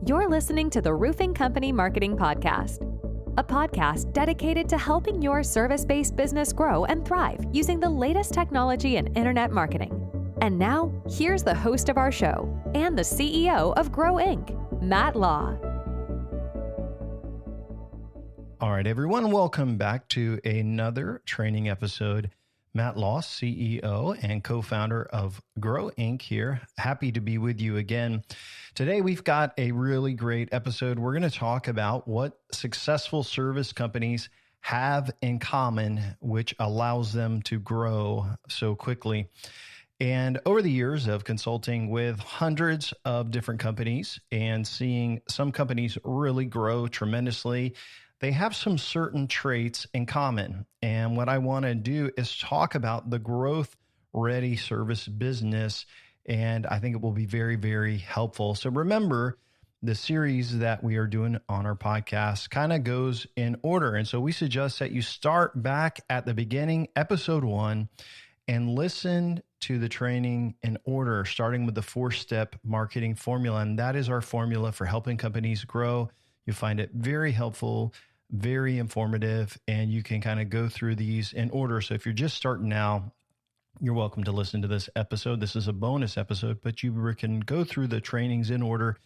You're listening to the Roofing Company Marketing Podcast, a podcast dedicated to helping your service-based business grow and thrive using the latest technology in internet marketing. And now, here's the host of our show and the CEO of Grow Inc., Matt Law. All right, everyone, welcome back to another training episode. Matt Law, CEO and co-founder of Grow Inc. here. Happy to be with you again. Today, we've got a really great episode. We're going to talk about what successful service companies have in common, which allows them to grow so quickly. And over the years of consulting with hundreds of different companies and seeing some companies really grow tremendously, they have some certain traits in common. And what I want to do is talk about the growth-ready service business. And I think it will be very, very helpful. So remember, the series that we are doing on our podcast kind of goes in order. And so we suggest that you start back at the beginning, episode 1, and listen to the training in order, starting with the 4-step marketing formula. And that is our formula for helping companies grow. You'll find it very helpful, very informative, and you can kind of go through these in order. So if you're just starting now, you're welcome to listen to this episode. This is a bonus episode, but you can go through the trainings in order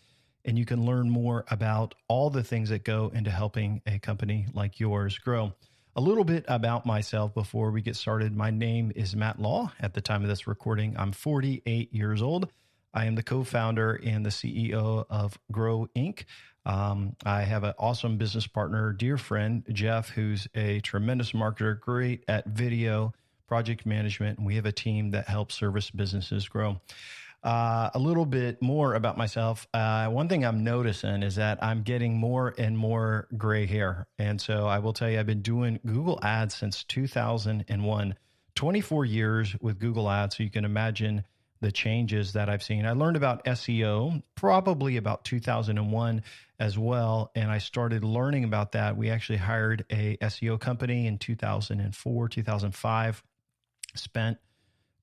and you can learn more about all the things that go into helping a company like yours grow. A little bit about myself before we get started. My name is Matt Law. At the time of this recording, I'm 48 years old. I am the co-founder and the CEO of Grow Inc. I have an awesome business partner, dear friend, Jeff, who's a tremendous marketer, great at video, project management, and we have a team that helps service businesses grow. A little bit more about myself. One thing I'm noticing is that I'm getting more and more gray hair. And so I will tell you, I've been doing Google Ads since 2001, 24 years with Google Ads. So you can imagine the changes that I've seen. I learned about SEO probably about 2001 as well. And I started learning about that. We actually hired a SEO company in 2004, 2005, spent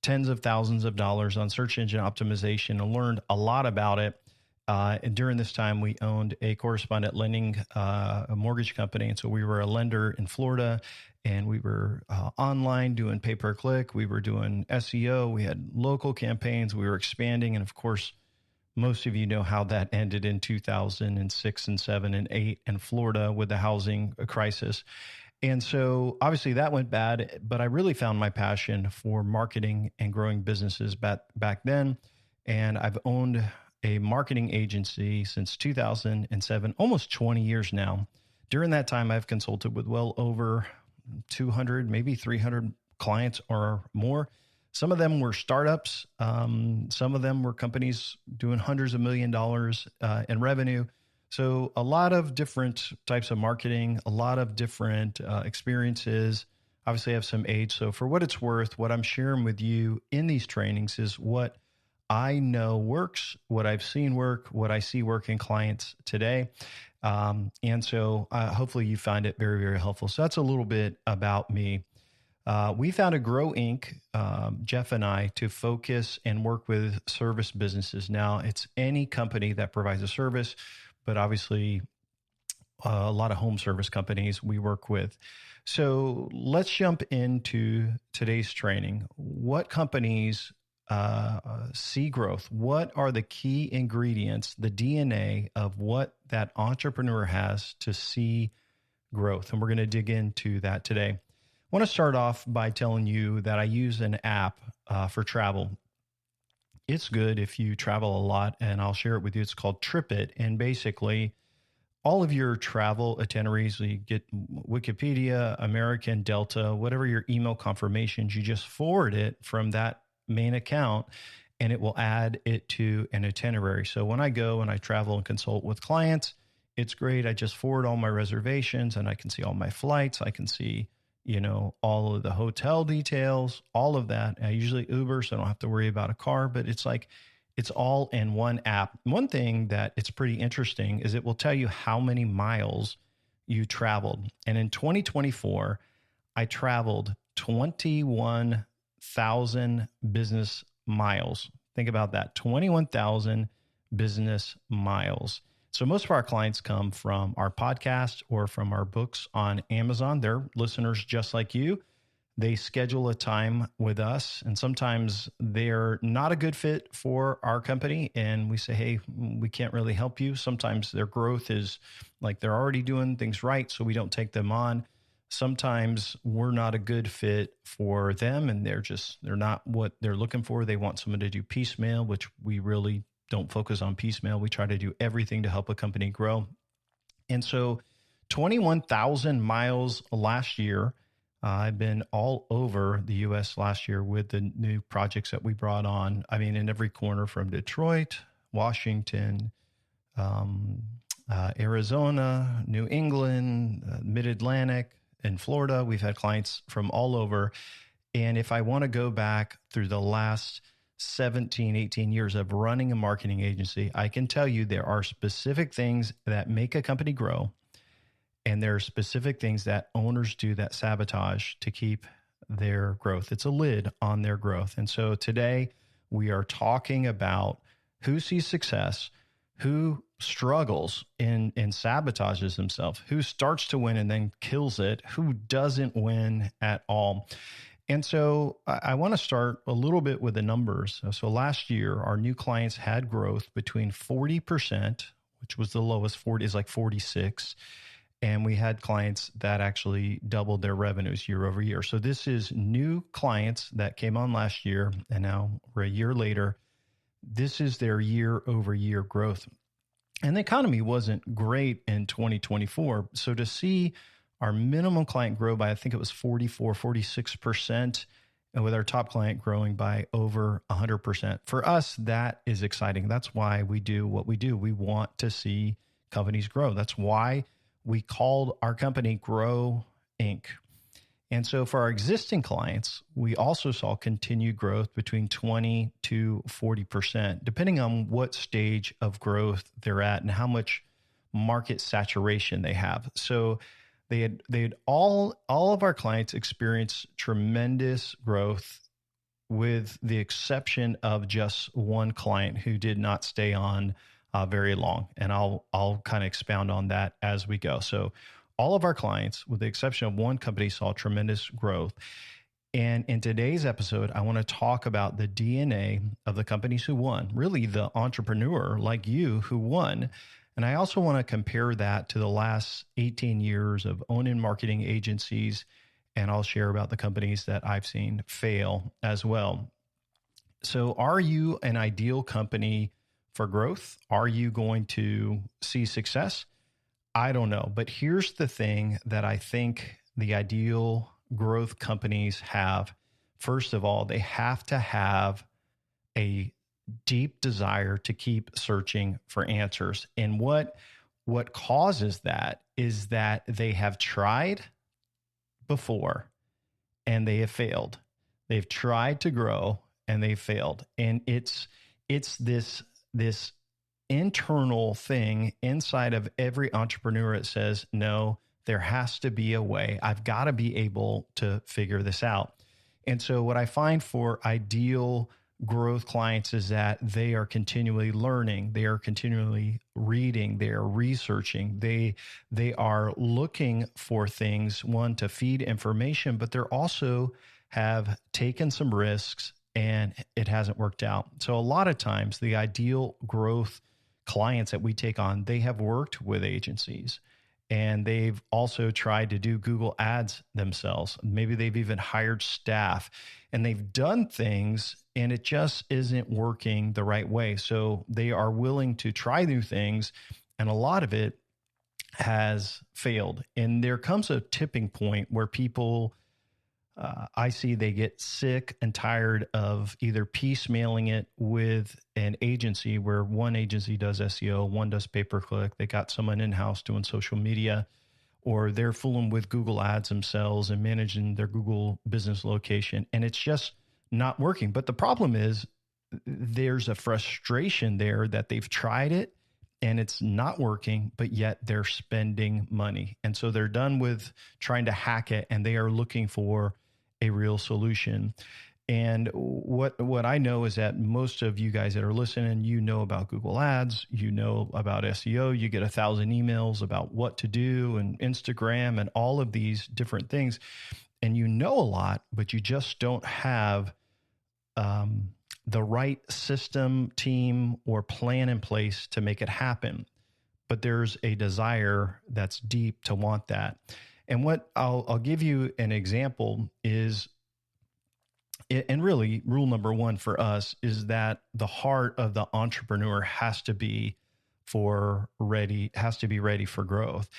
tens of thousands of dollars on search engine optimization and learned a lot about it. And during this time, we owned a correspondent lending a mortgage company. And so we were a lender in Florida, and we were online doing pay-per-click. We were doing SEO. We had local campaigns. We were expanding. And of course, most of you know how that ended in 2006 and 7 and 8 in Florida with the housing crisis. And so obviously that went bad, but I really found my passion for marketing and growing businesses back then. And I've owned a marketing agency since 2007, almost 20 years now. During that time, I've consulted with well over 200, maybe 300 clients or more. Some of them were startups. Some of them were companies doing hundreds of $1 million in revenue. So a lot of different types of marketing, a lot of different experiences. Obviously, I have some age. So for what it's worth, what I'm sharing with you in these trainings is what I know works, what I've seen work, what I see work in clients today. And so hopefully you find it very, very helpful. So that's a little bit about me. We founded Grow Inc., Jeff and I, to focus and work with service businesses. Now, it's any company that provides a service, but obviously a lot of home service companies we work with. So let's jump into today's training. What companies see growth? What are the key ingredients, the DNA of what that entrepreneur has to see growth? And we're going to dig into that today. I want to start off by telling you that I use an app for travel. It's good if you travel a lot, and I'll share it with you. It's called TripIt. And basically, all of your travel itineraries, you get Wikipedia, American, Delta, whatever your email confirmations, you just forward it from that main account, and it will add it to an itinerary. So when I go and I travel and consult with clients, it's great. I just forward all my reservations, and I can see all my flights. I can see all of the hotel details, all of that. I usually Uber, so I don't have to worry about a car, but it's all in one app. One thing that it's pretty interesting is it will tell you how many miles you traveled. And in 2024, I traveled 21,000 business miles. Think about that, 21,000 business miles. So most of our clients come from our podcast or from our books on Amazon. They're listeners just like you. They schedule a time with us, and sometimes they're not a good fit for our company. And we say, hey, we can't really help you. Sometimes their growth is like they're already doing things right, so we don't take them on. Sometimes we're not a good fit for them, and they're not what they're looking for. They want someone to do piecemeal, which we really don't focus on piecemeal. We try to do everything to help a company grow. And so 21,000 miles last year. I've been all over the U.S. last year with the new projects that we brought on. I mean, in every corner from Detroit, Washington, Arizona, New England, Mid-Atlantic, and Florida. We've had clients from all over. And if I want to go back through the last 17, 18 years of running a marketing agency, I can tell you there are specific things that make a company grow. And there are specific things that owners do that sabotage to keep their growth. It's a lid on their growth. And so today we are talking about who sees success, who struggles and sabotages himself, who starts to win and then kills it, who doesn't win at all. And so I want to start a little bit with the numbers. So last year, our new clients had growth between 40%, which was the lowest, 40 is like 46. And we had clients that actually doubled their revenues year over year. So this is new clients that came on last year, and now we're a year later. This is their year over year growth. And the economy wasn't great in 2024. So to see our minimum client grow by, I think it was 46%, and with our top client growing by over 100%. For us, that is exciting. That's why we do what we do. We want to see companies grow. That's why we called our company Grow Inc. And so for our existing clients, we also saw continued growth between 20 to 40%, depending on what stage of growth they're at and how much market saturation they have. So they had all of our clients experienced tremendous growth, with the exception of just one client who did not stay on very long. And I'll kind of expound on that as we go. So all of our clients, with the exception of one company, saw tremendous growth. And in today's episode, I want to talk about the DNA of the companies who won, really the entrepreneur like you who won. And I also want to compare that to the last 18 years of owning marketing agencies. And I'll share about the companies that I've seen fail as well. So are you an ideal company for growth? Are you going to see success? I don't know. But here's the thing that I think the ideal growth companies have. First of all, they have to have a deep desire to keep searching for answers. And what causes that is that they have tried before and they have failed. They've tried to grow and they failed. And it's this internal thing inside of every entrepreneur that says, no, there has to be a way. I've got to be able to figure this out. And so what I find for ideal growth clients is that they are continually learning, they are continually reading, they are researching, they are looking for things, one, to feed information, but they're also have taken some risks and it hasn't worked out. So a lot of times the ideal growth clients that we take on, they have worked with agencies and they've also tried to do Google ads themselves. Maybe they've even hired staff and they've done things and it just isn't working the right way. So they are willing to try new things and a lot of it has failed. And there comes a tipping point where people, I see they get sick and tired of either piecemealing it with an agency where one agency does SEO, one does pay-per-click, they got someone in-house doing social media, or they're fooling with Google ads themselves and managing their Google business location. And it's just not working. But the problem is there's a frustration there that they've tried it and it's not working, but yet they're spending money. And so they're done with trying to hack it and they are looking for a real solution. And what I know is that most of you guys that are listening, you know about Google Ads, you know about SEO, you get 1,000 emails about what to do and Instagram and all of these different things. And you know a lot, but you just don't have the right system, team, or plan in place to make it happen. But there's a desire that's deep to want that. And what I'll give you an example is, and really rule number one for us is that the heart of the entrepreneur has to be ready for growth.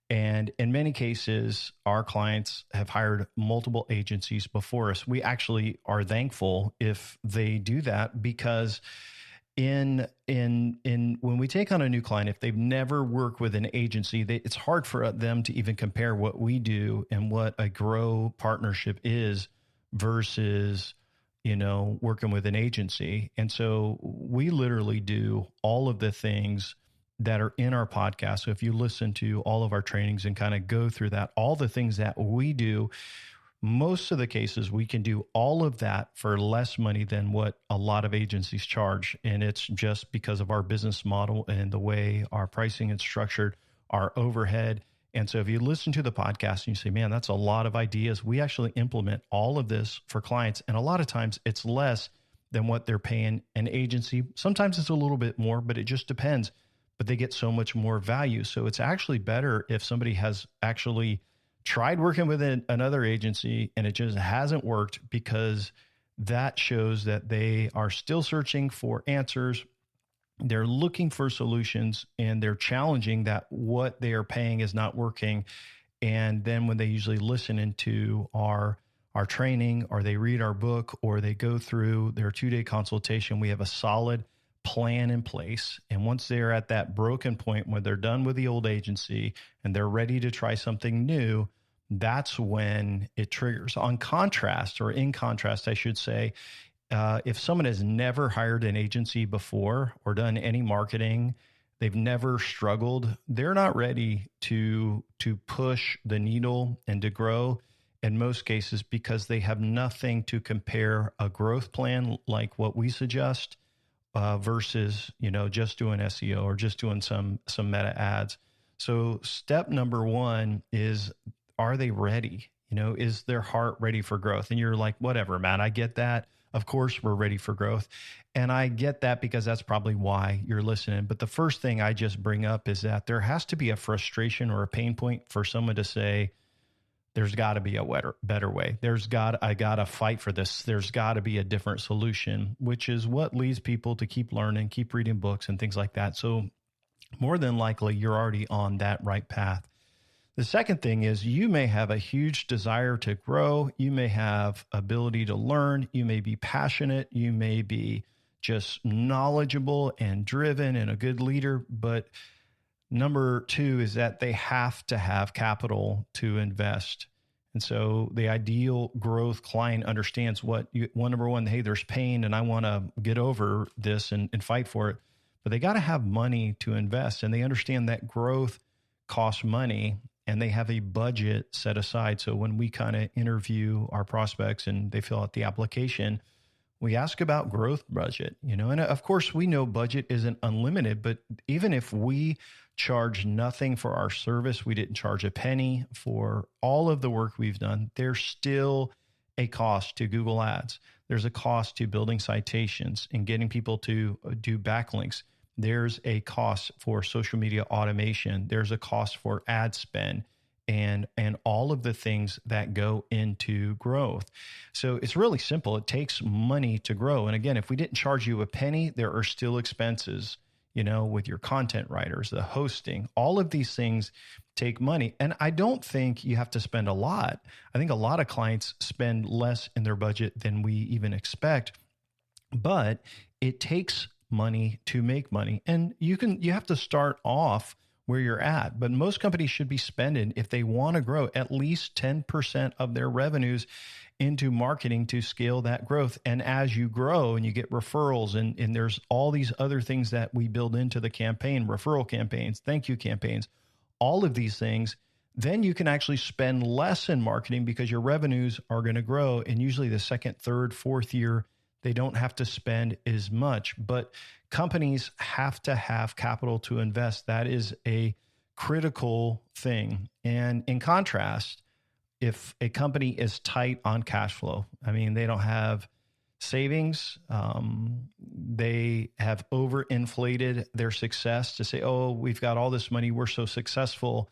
And in many cases, our clients have hired multiple agencies before us. We actually are thankful if they do that, because in when we take on a new client, if they've never worked with an agency, it's hard for them to even compare what we do and what a grow partnership is versus, working with an agency. And so we literally do all of the things that are in our podcast. So if you listen to all of our trainings and kind of go through that, all the things that we do, most of the cases we can do all of that for less money than what a lot of agencies charge. And it's just because of our business model and the way our pricing is structured, our overhead. And so if you listen to the podcast and you say, man, that's a lot of ideas, we actually implement all of this for clients. And a lot of times it's less than what they're paying an agency. Sometimes it's a little bit more, but it just depends. But they get so much more value. So it's actually better if somebody has actually tried working with another agency and it just hasn't worked, because that shows that they are still searching for answers. They're looking for solutions, and they're challenging that what they are paying is not working. And then when they usually listen into our training, or they read our book, or they go through their 2-day consultation, we have a solid plan in place. And once they're at that broken point where they're done with the old agency and they're ready to try something new, that's when it triggers. In contrast, I should say, if someone has never hired an agency before or done any marketing, they've never struggled, they're not ready to push the needle and to grow in most cases, because they have nothing to compare a growth plan like what we suggest versus, just doing SEO or just doing some meta ads. So step number one is, are they ready? Is their heart ready for growth? And you're like, whatever, man, I get that. Of course, we're ready for growth. And I get that, because that's probably why you're listening. But the first thing I just bring up is that there has to be a frustration or a pain point for someone to say, there's got to be a better way. I got to fight for this. There's got to be a different solution, which is what leads people to keep learning, keep reading books and things like that. So more than likely, you're already on that right path. The second thing is, you may have a huge desire to grow. You may have ability to learn. You may be passionate. You may be just knowledgeable and driven and a good leader. But number two is that they have to have capital to invest. And so the ideal growth client understands number one, hey, there's pain and I want to get over this and fight for it. But they got to have money to invest, and they understand that growth costs money, and they have a budget set aside. So when we kind of interview our prospects and they fill out the application, we ask about growth budget, and of course we know budget isn't unlimited, but even if we charge nothing for our service, we didn't charge a penny for all of the work we've done, there's still a cost to Google Ads. There's a cost to building citations and getting people to do backlinks. There's a cost for social media automation. There's a cost for ad spend and all of the things that go into growth. So it's really simple. It takes money to grow. And again, if we didn't charge you a penny, there are still expenses, with your content writers, the hosting, all of these things take money. And I don't think you have to spend a lot. I think a lot of clients spend less in their budget than we even expect, but it takes money to make money. And you have to start off where you're at, but most companies should be spending, if they want to grow, at least 10% of their revenues into marketing to scale that growth. And as you grow and you get referrals and there's all these other things that we build into the campaign, referral campaigns, thank you campaigns, all of these things, then you can actually spend less in marketing because your revenues are going to grow. And usually the second, third, fourth year, they don't have to spend as much. But companies have to have capital to invest. That is a critical thing. And in contrast, if a company is tight on cash flow, I mean, they don't have savings, they have overinflated their success to say, oh, we've got all this money, we're so successful.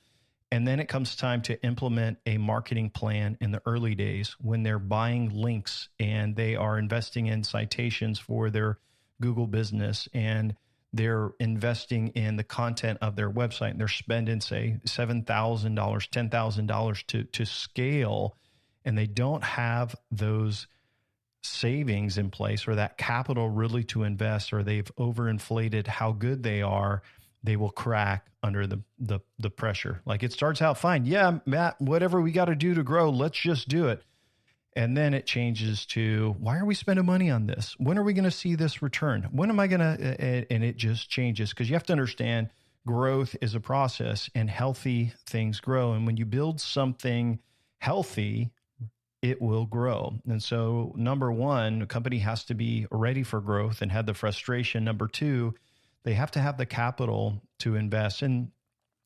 And then it comes time to implement a marketing plan in the early days when they're buying links and they are investing in citations for their Google business and they're investing in the content of their website and they're spending, say, $7,000, $10,000 to scale, and they don't have those savings in place or that capital really to invest, or they've overinflated how good they are, they will crack under the pressure. Like, it starts out fine. Yeah, Matt, whatever we got to do to grow, let's just do it. And then it changes to, why are we spending money on this? When are we going to see this return? When am I going to, and it just changes, because you have to understand growth is a process and healthy things grow. And when you build something healthy, it will grow. And so number one, a company has to be ready for growth and have the frustration. Number two, they have to have the capital to invest. And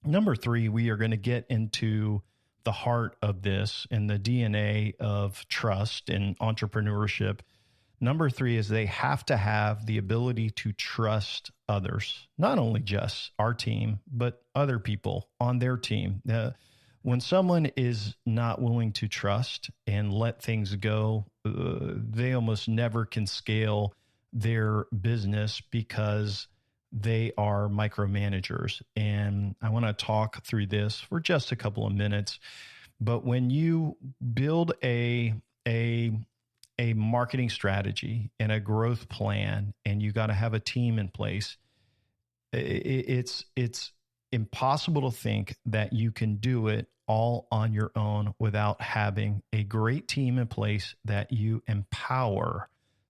number three, we are going to get into the heart of this and the DNA of trust and entrepreneurship. Number three is they have to have the ability to trust others, not only just our team, but other people on their team. When someone is not willing to trust and let things go, they almost never can scale their business because they are micromanagers. And I want to talk through this for just a couple of minutes. But when you build a marketing strategy and a growth plan, and you got to have a team in place, it's impossible to think that you can do it all on your own without having a great team in place that you empower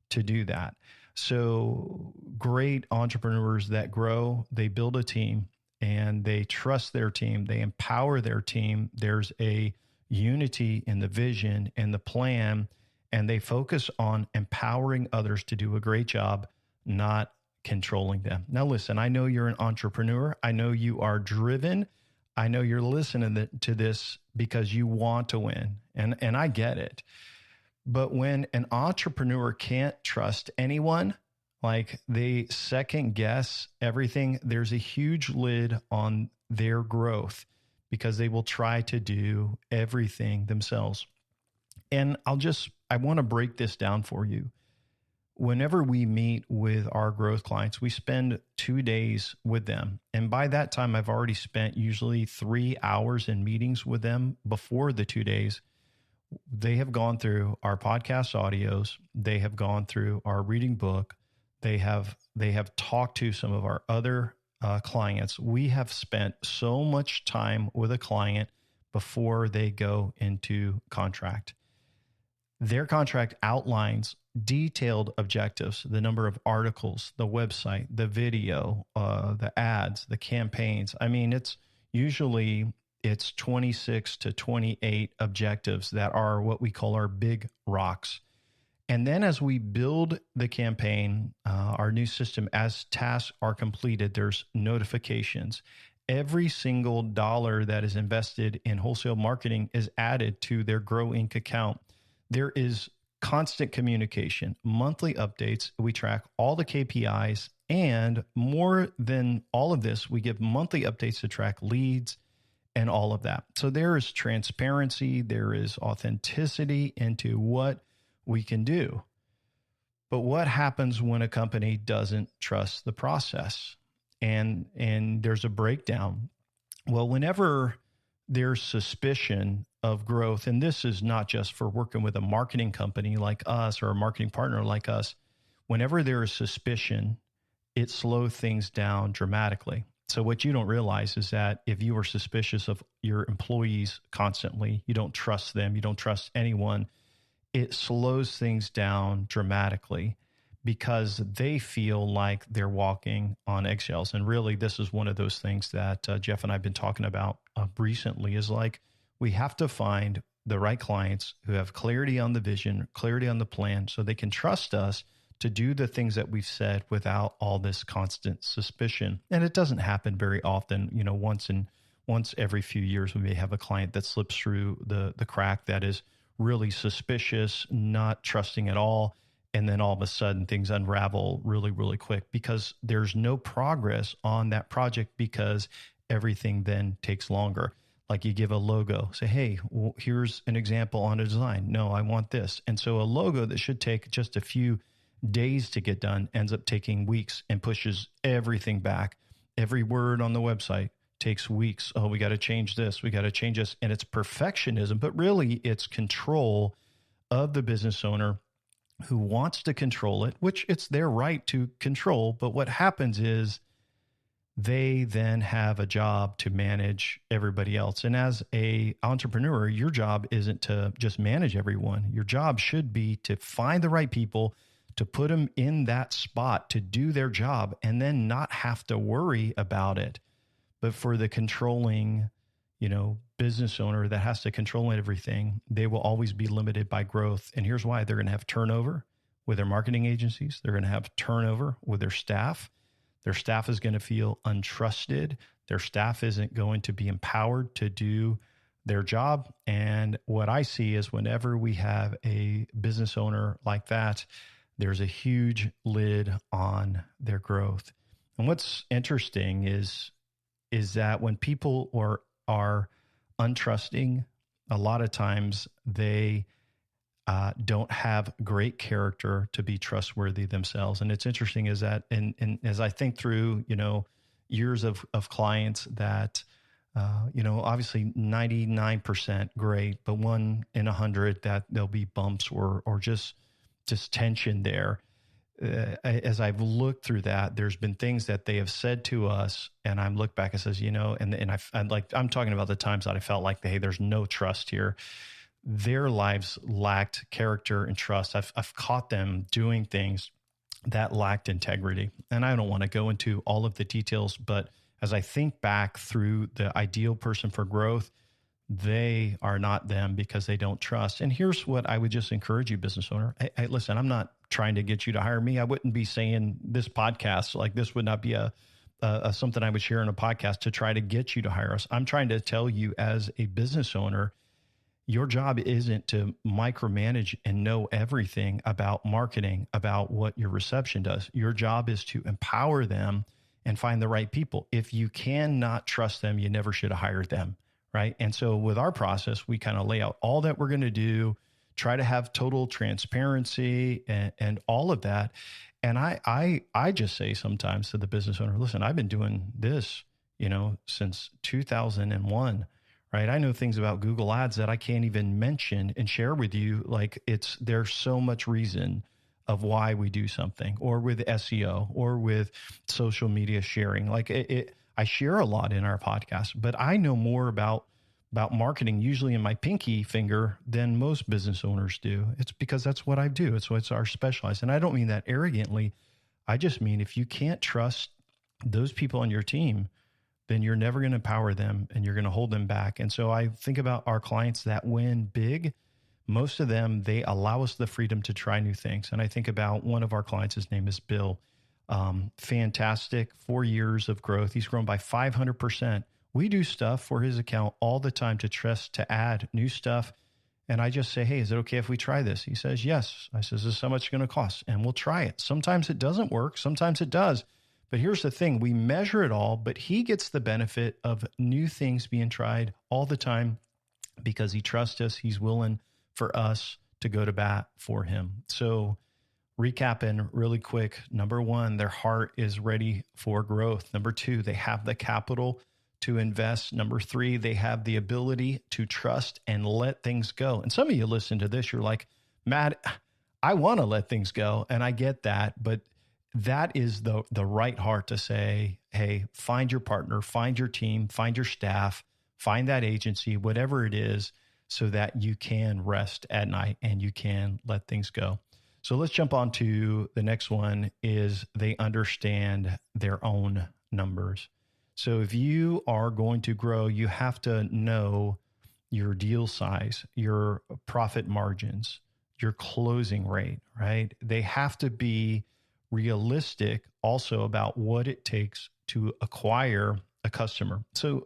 to do that. So great entrepreneurs that grow, they build a team and they trust their team. They empower their team. There's a unity in the vision and the plan, and they focus on empowering others to do a great job, not controlling them. Now, listen, I know you're an entrepreneur. I know you are driven. I know you're listening to this because you want to win, and I get it. But when an entrepreneur can't trust anyone, like they second guess everything, there's a huge lid on their growth because they will try to do everything themselves. And I want to break this down for you. Whenever we meet with our growth clients, we spend 2 days with them. And by that time, I've already spent usually 3 hours in meetings with them before the 2 days. They have gone through our podcast audios. They have gone through our reading book. They have talked to some of our other clients. We have spent so much time with a client before they go into contract. Their contract outlines detailed objectives, the number of articles, the website, the video, the ads, the campaigns. I mean, it's 26 to 28 objectives that are what we call our big rocks. And then as we build the campaign, our new system, as tasks are completed, there's notifications. Every single dollar that is invested in wholesale marketing is added to their Grow Inc. account. There is constant communication, monthly updates. We track all the KPIs, and more than all of this, we give monthly updates to track leads and all of that. So there is transparency, there is authenticity into what we can do. But what happens when a company doesn't trust the process and there's a breakdown? Well, whenever there's suspicion of growth, and this is not just for working with a marketing company like us or a marketing partner like us, whenever there is suspicion, it slows things down dramatically. So what you don't realize is that if you are suspicious of your employees constantly, you don't trust them, you don't trust anyone, it slows things down dramatically because they feel like they're walking on eggshells. And really, this is one of those things that Jeff and I have been talking about recently, is like, we have to find the right clients who have clarity on the vision, clarity on the plan, so they can trust us to do the things that we've said without all this constant suspicion. And it doesn't happen very often. Once every few years, we may have a client that slips through the crack that is really suspicious, not trusting at all. And then all of a sudden things unravel really, really quick because there's no progress on that project because everything then takes longer. Like you give a logo, say, hey, well, here's an example on a design. No, I want this. And so a logo that should take just a few days to get done ends up taking weeks and pushes everything back. Every word on the website takes weeks. Oh, we got to change this. We got to change this. And it's perfectionism, but really it's control of the business owner who wants to control it, which it's their right to control. But what happens is they then have a job to manage everybody else. And as a entrepreneur, your job isn't to just manage everyone. Your job should be to find the right people, to put them in that spot to do their job, and then not have to worry about it. But for the controlling, business owner that has to control everything, they will always be limited by growth. And here's why: they're going to have turnover with their marketing agencies. They're going to have turnover with their staff. Their staff is going to feel untrusted. Their staff isn't going to be empowered to do their job. And what I see is whenever we have a business owner like that, there's a huge lid on their growth. And what's interesting is that when people are untrusting, a lot of times they don't have great character to be trustworthy themselves. And it's interesting is that, and as I think through, years of clients that, obviously 99% great, but 1 in 100 that there'll be bumps or just tension there. As I've looked through that, there's been things that they have said to us, and I'm look back and says, I'm talking about the times that I felt like, hey, there's no trust here. Their lives lacked character and trust. I've caught them doing things that lacked integrity. And I don't want to go into all of the details, but as I think back through the ideal person for growth, they are not them because they don't trust. And here's what I would just encourage you, business owner. Hey, listen, I'm not trying to get you to hire me. I wouldn't be saying this podcast, like this would not be a something I would share in a podcast to try to get you to hire us. I'm trying to tell you as a business owner, your job isn't to micromanage and know everything about marketing, about what your reception does. Your job is to empower them and find the right people. If you cannot trust them, you never should have hired them, right? And so with our process, we kind of lay out all that we're going to do, try to have total transparency and all of that. And I just say sometimes to the business owner, listen, I've been doing this, since 2001. Right. I know things about Google Ads that I can't even mention and share with you. Like there's so much reason of why we do something, or with SEO, or with social media sharing. Like I share a lot in our podcast, but I know more about marketing usually in my pinky finger than most business owners do. It's because that's what I do. It's our specialized. And I don't mean that arrogantly. I just mean if you can't trust those people on your team, then you're never going to empower them and you're going to hold them back. And so I think about our clients that win big. Most of them, they allow us the freedom to try new things. And I think about one of our clients, his name is Bill. Fantastic, 4 years of growth. He's grown by 500%. We do stuff for his account all the time to add new stuff. And I just say, hey, is it okay if we try this? He says, yes. I says, this is how much it's going to cost. And we'll try it. Sometimes it doesn't work. Sometimes it does. But here's the thing, we measure it all, but he gets the benefit of new things being tried all the time because he trusts us. He's willing for us to go to bat for him. So recapping really quick, number one, their heart is ready for growth. Number two, they have the capital to invest. Number three, they have the ability to trust and let things go. And some of you listen to this, you're like, Matt, I want to let things go. And I get that, but that is the right heart to say, hey, find your partner, find your team, find your staff, find that agency, whatever it is, so that you can rest at night and you can let things go. So let's jump on to the next one is they understand their own numbers. So if you are going to grow, you have to know your deal size, your profit margins, your closing rate, right? They have to be realistic also about what it takes to acquire a customer. So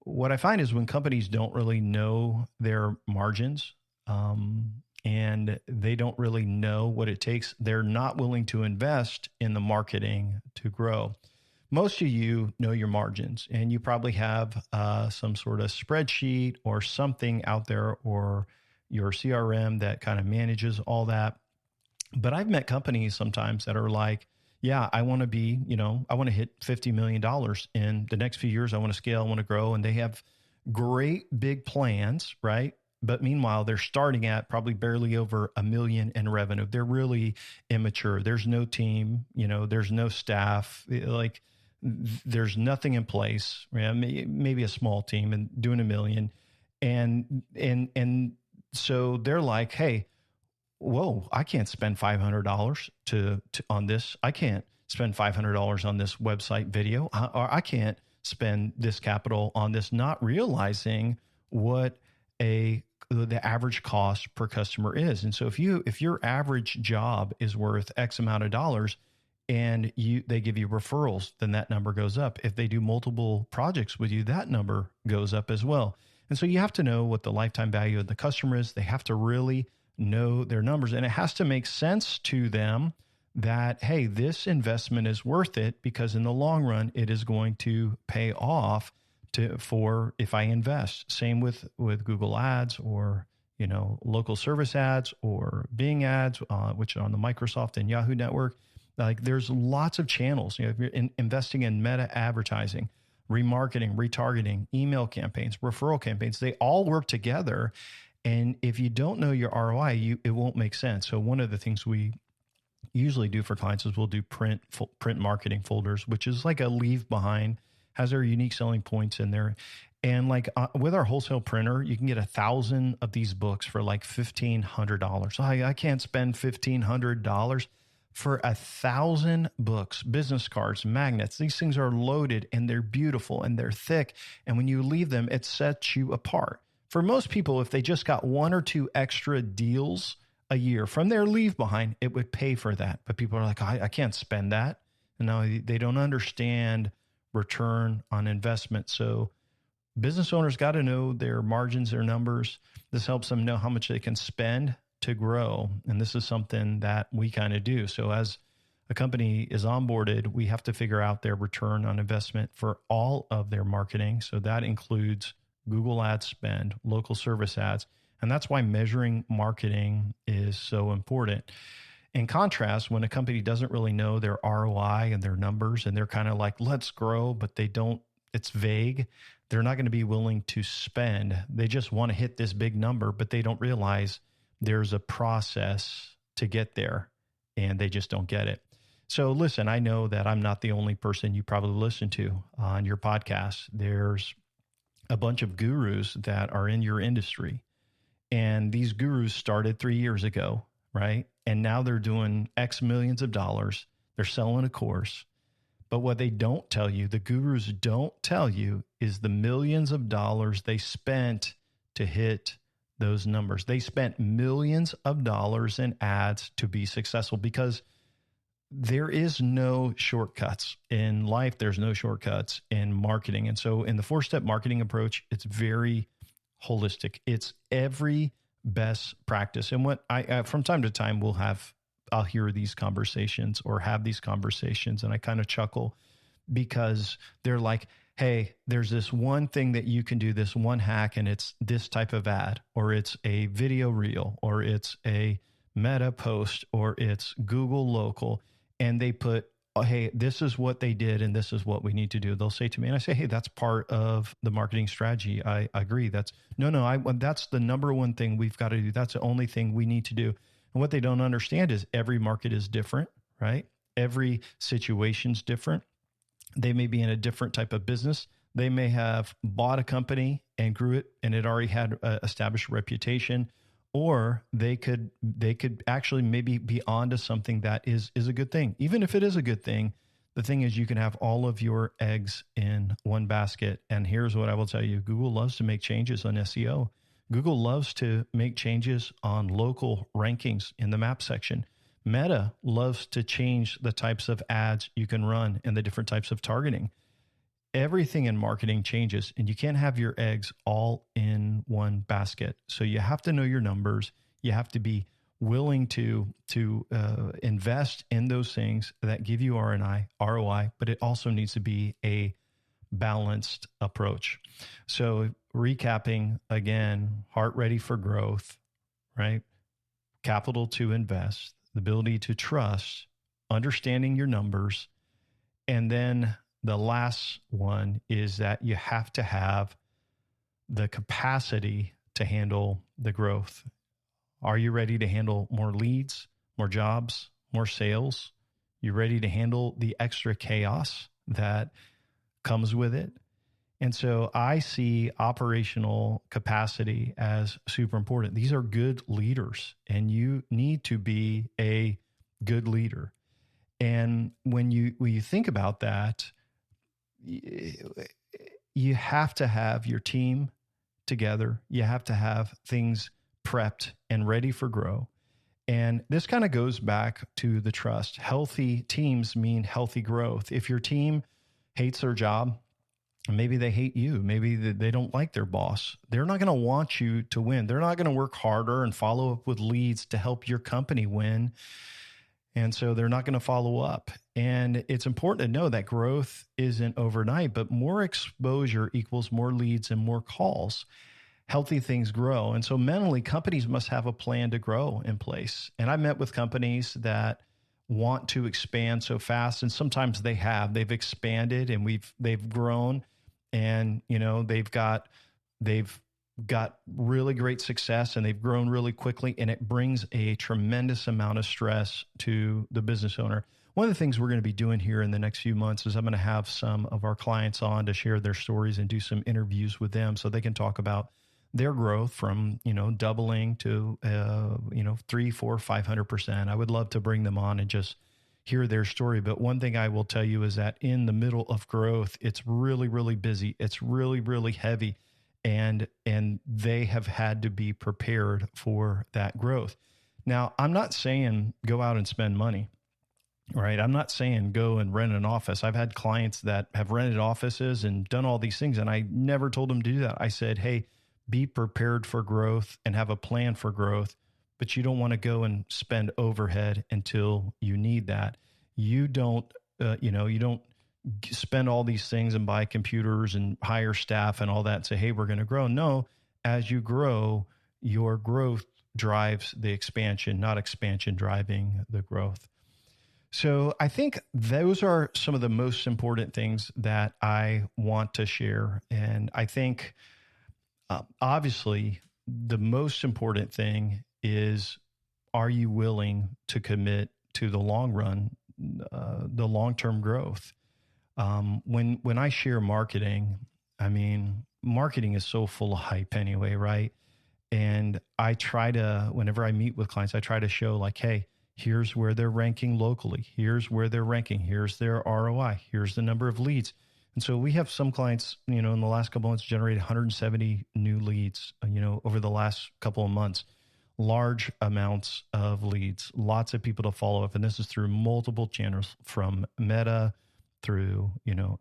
what I find is when companies don't really know their margins, and they don't really know what it takes, they're not willing to invest in the marketing to grow. Most of you know your margins, and you probably have some sort of spreadsheet or something out there, or your CRM that kind of manages all that. But I've met companies sometimes that are like, yeah, I want to be, I want to hit $50 million in the next few years. I want to scale, I want to grow. And they have great big plans, right? But meanwhile, they're starting at probably barely over $1 million in revenue. They're really immature. There's no team, there's no staff, like there's nothing in place. Maybe a small team and doing $1 million. And so they're like, hey, whoa, I can't spend $500 on this. I can't spend $500 on this website video, or I can't spend this capital on this, not realizing what the average cost per customer is. And so if your average job is worth X amount of dollars and they give you referrals, then that number goes up. If they do multiple projects with you, that number goes up as well. And so you have to know what the lifetime value of the customer is. They have to really know their numbers, and it has to make sense to them that, hey, this investment is worth it because in the long run, it is going to pay off for if I invest. Same with Google ads or, local service ads or Bing ads, which are on the Microsoft and Yahoo network. Like there's lots of channels, if you're investing in meta advertising, remarketing, retargeting, email campaigns, referral campaigns, they all work together. And if you don't know your ROI, it won't make sense. So one of the things we usually do for clients is we'll do print marketing folders, which is like a leave behind, has our unique selling points in there. And like with our wholesale printer, you can get 1,000 of these books for like $1,500. I can't spend $1,500 for 1,000 books, business cards, magnets. These things are loaded and they're beautiful and they're thick. And when you leave them, it sets you apart. For most people, if they just got 1 or 2 extra deals a year from their leave behind, it would pay for that. But people are like, I can't spend that. And now they don't understand return on investment. So business owners got to know their margins, their numbers. This helps them know how much they can spend to grow. And this is something that we kind of do. So as a company is onboarded, we have to figure out their return on investment for all of their marketing. So that includes Google ad spend, local service ads. And that's why measuring marketing is so important. In contrast, when a company doesn't really know their ROI and their numbers, and they're kind of like, let's grow, but it's vague, they're not going to be willing to spend. They just want to hit this big number, but they don't realize there's a process to get there, and they just don't get it. So listen, I know that I'm not the only person you probably listen to on your podcast. There's a bunch of gurus that are in your industry. And these gurus started 3 years ago, right? And now they're doing X millions of dollars. They're selling a course. But what they don't tell you, the gurus don't tell you, is the millions of dollars they spent to hit those numbers. They spent millions of dollars in ads to be successful, because there is no shortcuts in life. There's no shortcuts in marketing. And so in the 4-step marketing approach, it's very holistic. It's every best practice. And what I from time to time, I'll hear these conversations or have these conversations, and I kind of chuckle because they're like, hey, there's this one thing that you can do, this one hack, and it's this type of ad, or it's a video reel, or it's a meta post, or it's Google local. And they put, oh, hey, this is what they did, and this is what we need to do. They'll say to me, and I say, hey, that's part of the marketing strategy. I agree. That's the number one thing we've got to do. That's the only thing we need to do. And what they don't understand is every market is different, right? Every situation's different. They may be in a different type of business. They may have bought a company and grew it, and it already had an established reputation. or they could actually maybe be onto something that is a good thing. Even if it is a good thing, the thing is you can have all of your eggs in one basket. And here's what I will tell you. Google loves to make changes on SEO. Google loves to make changes on local rankings in the map section. Meta loves to change the types of ads you can run and the different types of targeting. Everything in marketing changes, and you can't have your eggs all in one basket. So you have to know your numbers. You have to be willing to invest in those things that give you ROI, but it also needs to be a balanced approach. So recapping again, heart ready for growth, right? Capital to invest, the ability to trust, understanding your numbers, and then the last one is that you have to have the capacity to handle the growth. Are you ready to handle more leads, more jobs, more sales? You ready to handle the extra chaos that comes with it? And so I see operational capacity as super important. These are good leaders, and you need to be a good leader. And when you think about that, you have to have your team together. You have to have things prepped and ready for grow. And this kind of goes back to the trust. Healthy teams mean healthy growth. If your team hates their job, maybe they hate you, maybe they don't like their boss, they're not going to want you to win. They're not going to work harder and follow up with leads to help your company win. And so they're not going to follow up. And it's important to know that growth isn't overnight, but more exposure equals more leads and more calls. Healthy things grow. And so mentally, companies must have a plan to grow in place. And I've met with companies that want to expand so fast, and sometimes they've expanded and they've grown, and they've got really great success and they've grown really quickly, and it brings a tremendous amount of stress to the business owner. One of the things we're going to be doing here in the next few months is I'm going to have some of our clients on to share their stories and do some interviews with them so they can talk about their growth from, doubling to, 3, 4, 500%. I would love to bring them on and just hear their story. But one thing I will tell you is that in the middle of growth, it's really, really busy. It's really, really heavy. And they have had to be prepared for that growth. Now, I'm not saying go out and spend money, right? I'm not saying go and rent an office. I've had clients that have rented offices and done all these things, and I never told them to do that. I said, hey, be prepared for growth and have a plan for growth, but you don't want to go and spend overhead until you need that. You don't spend all these things and buy computers and hire staff and all that and say, hey, we're going to grow. No, as you grow, your growth drives the expansion, not expansion driving the growth. So I think those are some of the most important things that I want to share. And I think obviously the most important thing is, are you willing to commit to the long run, the long-term growth? When I share marketing, marketing is so full of hype anyway, right? And I try to, whenever I meet with clients, I try to show like, hey, here's where they're ranking locally. Here's where they're ranking. Here's their ROI. Here's the number of leads. And so we have some clients, in the last couple of months generated 170 new leads, over the last couple of months. Large amounts of leads, lots of people to follow up. And this is through multiple channels, from Meta, through,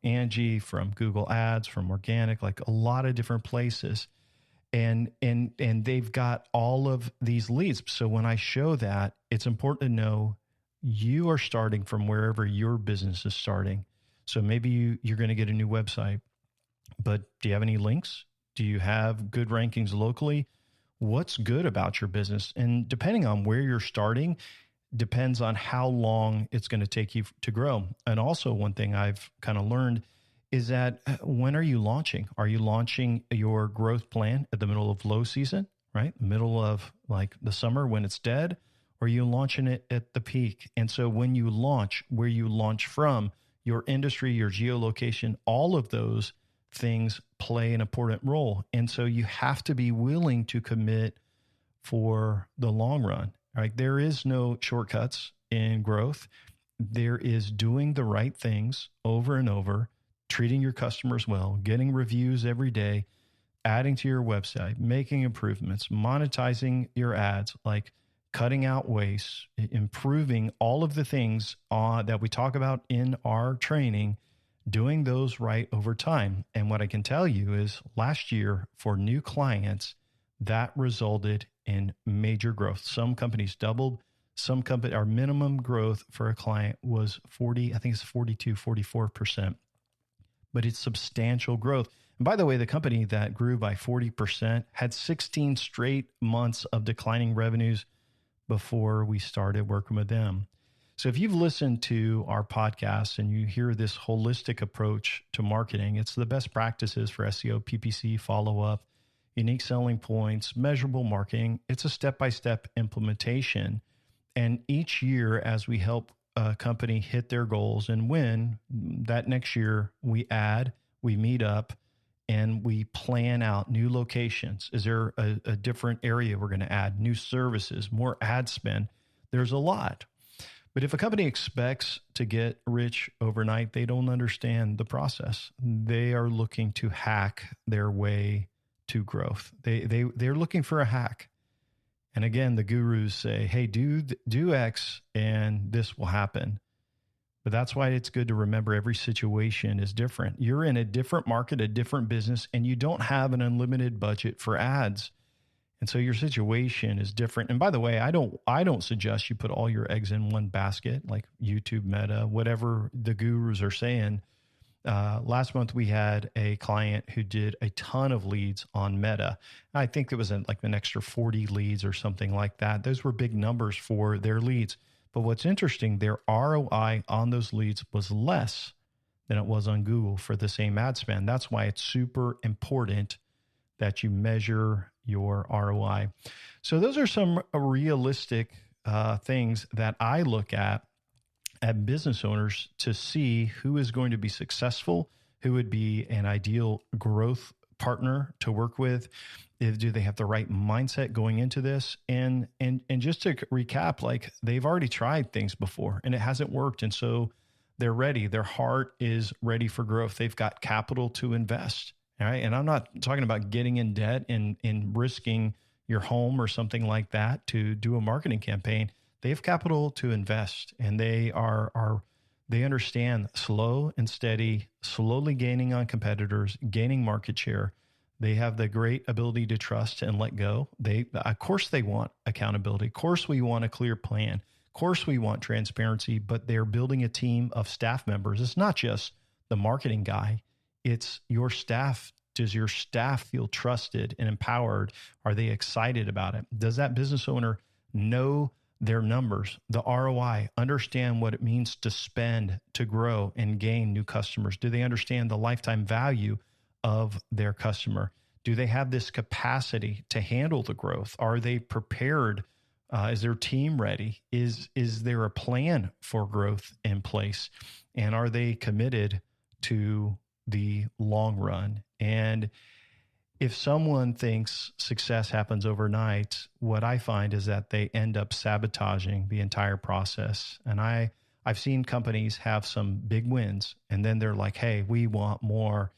Angie, from Google Ads, from organic, like a lot of different places. And they've got all of these leads. So when I show that, it's important to know you are starting from wherever your business is starting. So maybe you're going to get a new website, but do you have any links? Do you have good rankings locally? What's good about your business? And depending on where you're starting, depends on how long it's going to take you to grow. And also one thing I've kind of learned is that when are you launching? Are you launching your growth plan at the middle of low season, right? Middle of like the summer when it's dead, or are you launching it at the peak? And so when you launch, where you launch from, your industry, your geolocation, all of those things play an important role. And so you have to be willing to commit for the long run, right? There is no shortcuts in growth. There is doing the right things over and over, treating your customers well, getting reviews every day, adding to your website, making improvements, monetizing your ads, like cutting out waste, improving all of the things that we talk about in our training, doing those right over time. And what I can tell you is last year for new clients, that resulted in major growth. Some companies doubled. Some company, our minimum growth for a client was 40, I think it's 42, 44%, but it's substantial growth. And by the way, the company that grew by 40% had 16 straight months of declining revenues before we started working with them. So if you've listened to our podcast and you hear this holistic approach to marketing, it's the best practices for SEO, PPC, follow-up, unique selling points, measurable marketing. It's a step-by-step implementation. And each year, as we help a company hit their goals and win, that next year we add, we meet up, and we plan out new locations. Is there a different area we're going to add? New services, more ad spend? There's a lot. But if a company expects to get rich overnight, they don't understand the process. They are looking to hack their way to growth. They're looking for a hack. And again, the gurus say, hey, do X and this will happen. But that's why it's good to remember every situation is different. You're in a different market, a different business, and you don't have an unlimited budget for ads. And so your situation is different. And by the way, I don't suggest you put all your eggs in one basket, like YouTube, Meta, whatever the gurus are saying. Last month, we had a client who did a ton of leads on Meta. I think it was like an extra 40 leads or something like that. Those were big numbers for their leads. But what's interesting, their ROI on those leads was less than it was on Google for the same ad spend. That's why it's super important that you measure your ROI. So those are some realistic things that I look at business owners to see who is going to be successful, who would be an ideal growth partner to work with. Do they have the right mindset going into this? And just to recap, like they've already tried things before and it hasn't worked. And so they're ready. Their heart is ready for growth. They've got capital to invest. All right. And I'm not talking about getting in debt and risking your home or something like that to do a marketing campaign. They have capital to invest, and they understand slow and steady, slowly gaining on competitors, gaining market share. They have the great ability to trust and let go. Of course, they want accountability. Of course, we want a clear plan. Of course, we want transparency, but they're building a team of staff members. It's not just the marketing guy. It's your staff. Does your staff feel trusted and empowered? Are they excited about it? Does that business owner know their numbers, the ROI, understand what it means to spend, to grow and gain new customers? Do they understand the lifetime value of their customer? Do they have this capacity to handle the growth? Are they prepared? Is their team ready? Is there a plan for growth in place? And are they committed to the long run? And if someone thinks success happens overnight, what I find is that they end up sabotaging the entire process. And I've seen companies have some big wins, and then they're like, hey, we want more.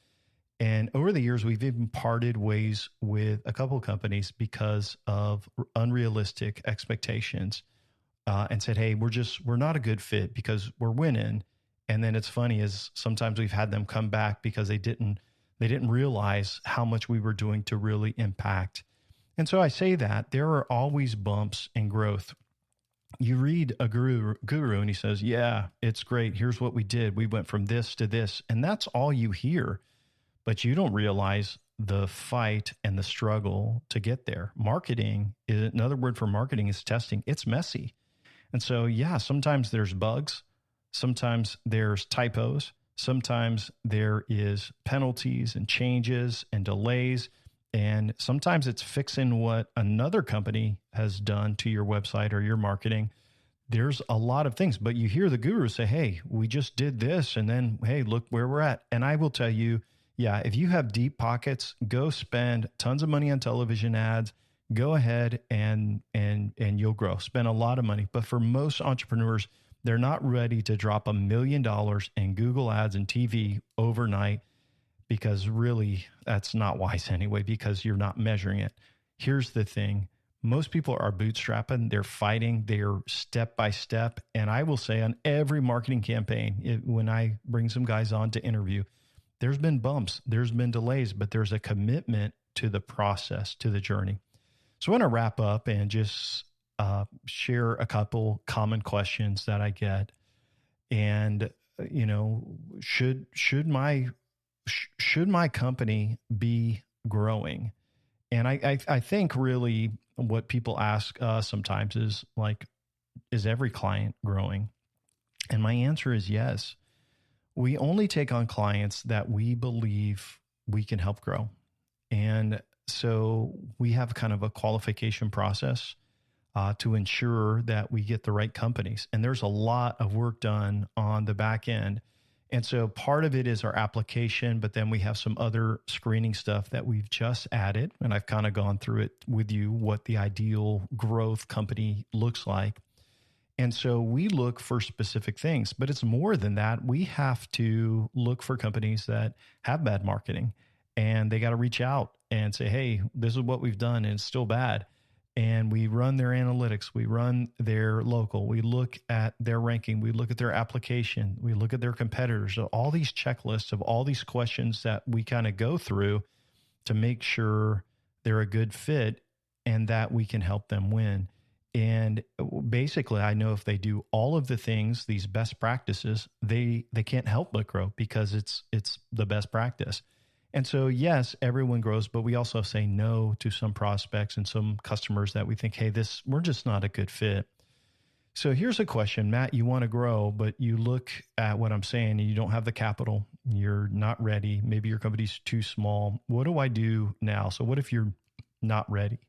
And over the years, we've even parted ways with a couple of companies because of unrealistic expectations and said, hey, we're not a good fit because we're winning. And then it's funny is sometimes we've had them come back because they didn't realize how much we were doing to really impact. And so I say that there are always bumps in growth. You read a guru and he says, yeah, it's great. Here's what we did. We went from this to this. And that's all you hear, but you don't realize the fight and the struggle to get there. Marketing, another word for marketing is testing. It's messy. And so, yeah, sometimes there's bugs. Sometimes there's typos. Sometimes there is penalties and changes and delays. And sometimes it's fixing what another company has done to your website or your marketing. There's a lot of things, but you hear the guru say, hey, we just did this. And then, hey, look where we're at. And I will tell you, yeah, if you have deep pockets, go spend tons of money on television ads, go ahead and you'll grow. Spend a lot of money. But for most entrepreneurs, they're not ready to drop $1 million in Google ads and TV overnight, because really that's not wise anyway, because you're not measuring it. Here's the thing. Most people are bootstrapping. They're fighting. They're step by step. And I will say on every marketing campaign, when I bring some guys on to interview, there's been bumps, there's been delays, but there's a commitment to the process, to the journey. So I want to wrap up and just share a couple common questions that I get. And, should my company be growing? And I think really what people ask us sometimes is like, is every client growing? And my answer is yes. We only take on clients that we believe we can help grow. And so we have kind of a qualification process to ensure that we get the right companies. And there's a lot of work done on the back end. And so part of it is our application, but then we have some other screening stuff that we've just added. And I've kind of gone through it with you, what the ideal growth company looks like. And so we look for specific things, but it's more than that. We have to look for companies that have bad marketing, and they got to reach out and say, hey, this is what we've done and it's still bad. And we run their analytics, we run their local, we look at their ranking, we look at their application, we look at their competitors, so all these checklists of all these questions that we kind of go through to make sure they're a good fit and that we can help them win. And basically, I know if they do all of the things, these best practices, they can't help but grow because it's the best practice. And so, yes, everyone grows, but we also say no to some prospects and some customers that we think, hey, we're just not a good fit. So here's a question, Matt, you want to grow, but you look at what I'm saying and you don't have the capital, you're not ready. Maybe your company's too small. What do I do now? So what if you're not ready?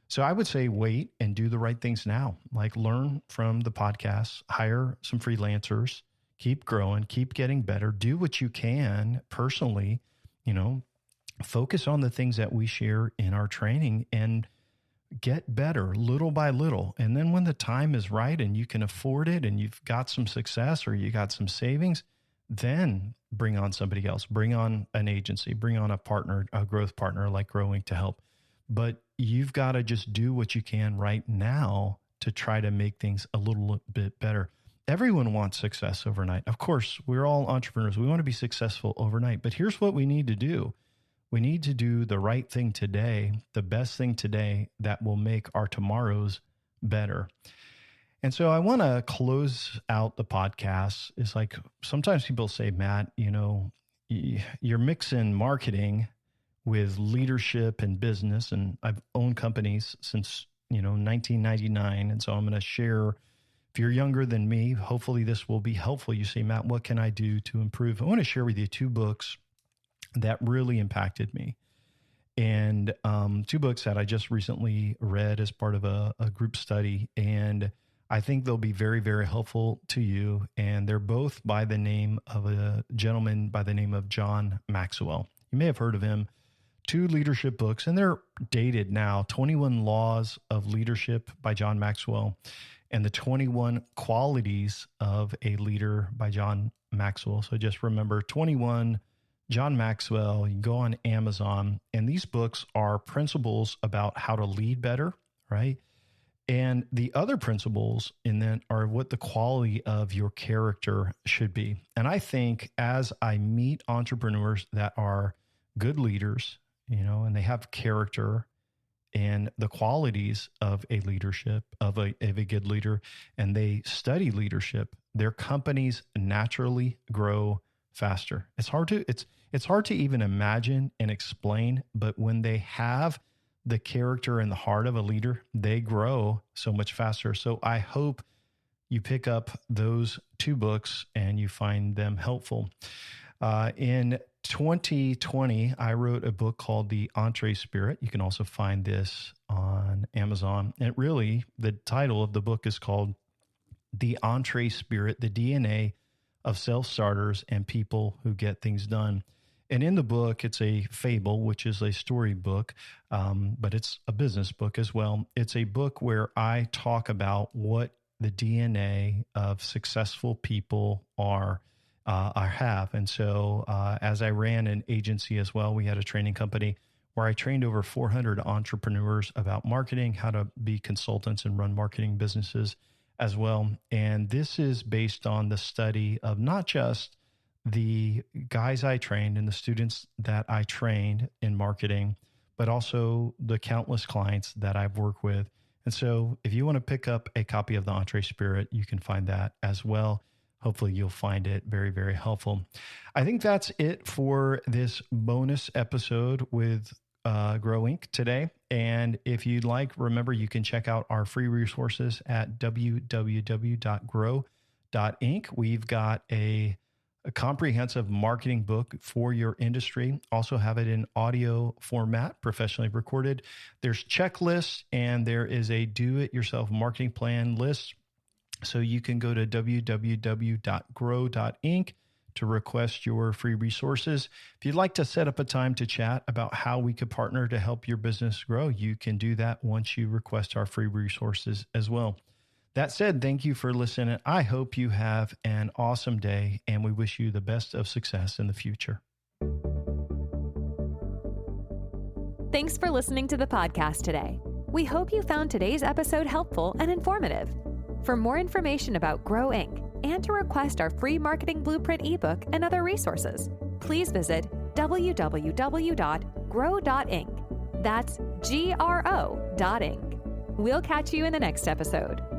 So I would say wait and do the right things now, like learn from the podcast, hire some freelancers, keep growing, keep getting better, do what you can personally, focus on the things that we share in our training and get better little by little. And then when the time is right and you can afford it and you've got some success or you got some savings, then bring on somebody else, bring on an agency, bring on a partner, a growth partner like Growing to help. But you've got to just do what you can right now to try to make things a little bit better. Everyone wants success overnight. Of course, we're all entrepreneurs. We want to be successful overnight. But here's what we need to do. We need to do the right thing today, the best thing today that will make our tomorrows better. And so I want to close out the podcast. It's like sometimes people say, Matt, you're mixing marketing with leadership and business. And I've owned companies since, 1999. And so I'm going to share, if you're younger than me, hopefully this will be helpful. You say, Matt, what can I do to improve? I want to share with you 2 books that really impacted me. And 2 books that I just recently read as part of a group study. And I think they'll be very, very helpful to you. And they're both by the name of a gentleman by the name of John Maxwell. You may have heard of him. 2 leadership books, and they're dated now, 21 Laws of Leadership by John Maxwell, and the 21 Qualities of a Leader by John Maxwell. So just remember 21, John Maxwell. You can go on Amazon, and these books are principles about how to lead better, right? And the other principles in that are what the quality of your character should be. And I think as I meet entrepreneurs that are good leaders, and they have character and the qualities of a leadership, of a good leader, and they study leadership, their companies naturally grow faster. It's hard to even imagine and explain, but when they have the character and the heart of a leader, they grow so much faster. So I hope you pick up those 2 books and you find them helpful. In 2020, I wrote a book called The Entree Spirit. You can also find this on Amazon. And the title of the book is called The Entree Spirit, the DNA of Self-Starters and People Who Get Things Done. And in the book, it's a fable, which is a story book, but it's a business book as well. It's a book where I talk about what the DNA of successful people have. And so as I ran an agency as well, we had a training company where I trained over 400 entrepreneurs about marketing, how to be consultants and run marketing businesses as well. And this is based on the study of not just the guys I trained and the students that I trained in marketing, but also the countless clients that I've worked with. And so if you want to pick up a copy of the Entre Spirit, you can find that as well. Hopefully you'll find it very, very helpful. I think that's it for this bonus episode with Grow Inc. today. And if you'd like, remember, you can check out our free resources at www.grow.inc. We've got a comprehensive marketing book for your industry. Also have it in audio format, professionally recorded. There's checklists and there is a do-it-yourself marketing plan list. So you can go to www.grow.inc to request your free resources. If you'd like to set up a time to chat about how we could partner to help your business grow, you can do that once you request our free resources as well. That said, thank you for listening. I hope you have an awesome day, and we wish you the best of success in the future. Thanks for listening to the podcast today. We hope you found today's episode helpful and informative. For more information about Grow Inc. and to request our free marketing blueprint ebook and other resources, please visit www.grow.inc. That's GRO.inc. We'll catch you in the next episode.